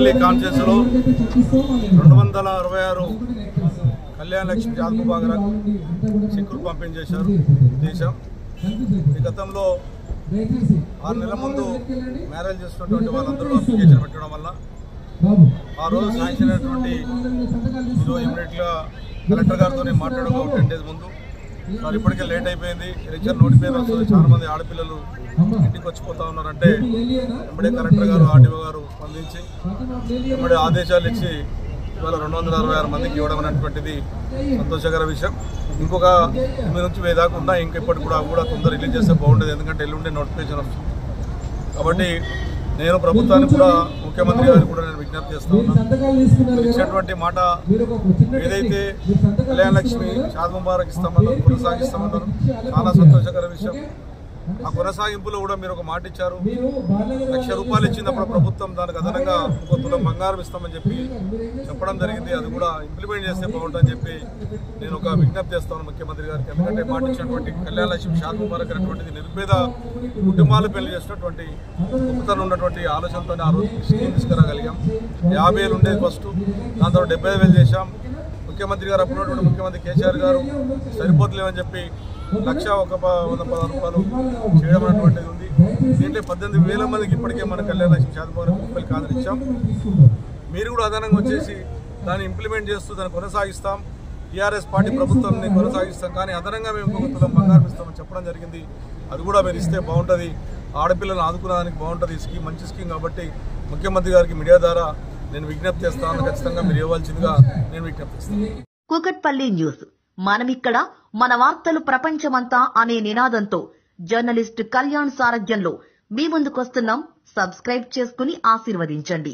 కూకట్పల్లి కాన్స్టిట్యూన్సీలో 266 కళ్యాణ లక్ష్మి జాతకుబాగలకు చెక్కులు పంపిణీ చేశారు. ఈ గతంలో 6 నెలల ముందు మ్యారేజ్ చేసినటువంటి వాళ్ళందరూ అప్లికేషన్ పెట్టడం వల్ల ఆ రోజు శాంక్షన్ అయినటువంటి ఈరోజు ఇమీడియట్గా కలెక్టర్ గారితో మాట్లాడడం 10 డేస్ ముందు సార్ ఇప్పటికే లేట్ అయిపోయింది, ఎలక్షన్ నోటిఫికేషన్ వస్తుంది, చాలా మంది ఆడపిల్లలు ఇంటికి వచ్చిపోతా ఉన్నారంటే వెంబడే కలెక్టర్ గారు ఆర్డీఓ గారు స్పందించి వెంబడే ఆదేశాలు ఇచ్చి ఇవాళ 266 మందికి ఇవ్వడం అనేటువంటిది సంతోషకర విషయం. ఇంకొక 9 నుంచి 10 దాకా ఉన్నాయి, ఇంకా ఇప్పటికి కూడా తొందర రిలీజ్ చేస్తే బాగుంటుంది, ఎందుకంటే ఎల్లుండే నోటిఫికేషన్ వస్తుంది. కాబట్టి నేను ప్రభుత్వానికి కూడా ముఖ్యమంత్రి గారికి కూడా నేను విజ్ఞప్తి చేస్తా ఉన్నాను. ఇచ్చినటువంటి మాట ఏదైతే కళ్యాణ లక్ష్మి షాద్ ముబారక్ ఇస్తామన్నారు, కొనసాగిస్తామన్నారు, చాలా సంతోషకర విషయం. ఆ కొనసాగింపులో కూడా మీరు ఒక మాట ఇచ్చారు. 1,00,000 రూపాయలు ఇచ్చినప్పుడు ప్రభుత్వం దానికి అదనంగా 1 తులం బంగారం ఇస్తామని చెప్పి చెప్పడం జరిగింది. అది కూడా ఇంప్లిమెంట్ చేస్తే బాగుంటుందని చెప్పి నేను ఒక విజ్ఞప్తి చేస్తాను ముఖ్యమంత్రి గారికి. ఎందుకంటే మాట ఇచ్చినటువంటి కళ్యాణ లక్ష్మి షాద్ ముబారక్ అనేటువంటిది నిరుపేద కుటుంబాలు పెళ్లి చేసినటువంటి గొప్పతనం ఉన్నటువంటి ఆలోచనతో ఆ రోజు స్కీమ్ తీసుకురాగలిగాం. 50,000 ఉండేది ఫస్ట్, దాంతో 75,000 చేశాం. ముఖ్యమంత్రి గారు అప్పుడున్నటువంటి ముఖ్యమంత్రి కేసీఆర్ గారు సరిపోతులేమని చెప్పి 1,116 రూపాయలు చేయడం అనేటువంటిది ఉంది. దీంట్లో 18,000 మందికి ఇప్పటికే మన కళ్యాణ లక్ష్మి షాద్ ముబారక్ రూపాయలు కాదని ఇచ్చాం. మీరు కూడా అదనంగా వచ్చేసి దాన్ని ఇంప్లిమెంట్ చేస్తూ దాన్ని కొనసాగిస్తాం. టీఆర్ఎస్ పార్టీ ప్రభుత్వాన్ని కొనసాగిస్తాం, కానీ అదనంగా మేము 1 తులం బంగారం ఇస్తామని చెప్పడం జరిగింది. అది కూడా మీరు ఇస్తే బాగుంటుంది, ఆడపిల్లలను ఆదుకునేదానికి బాగుంటుంది. ఈ స్కీమ్ మంచి స్కీమ్ కాబట్టి ముఖ్యమంత్రి గారికి మీడియా ద్వారా నేను విజ్ఞప్తి చేస్తాను. ఖచ్చితంగా మీరు ఇవ్వాల్సిందిగా నేను విజ్ఞప్తి చేస్తాను. కూకట్పల్లి న్యూస్, మనమిక్కడ మన వార్తలు ప్రపంచమంతా అనే నినాదంతో జర్నలిస్ట్ కళ్యాణ్ సారథ్యంలో మీ ముందుకొస్తున్నాం. సబ్స్క్రైబ్ చేసుకుని ఆశీర్వదించండి.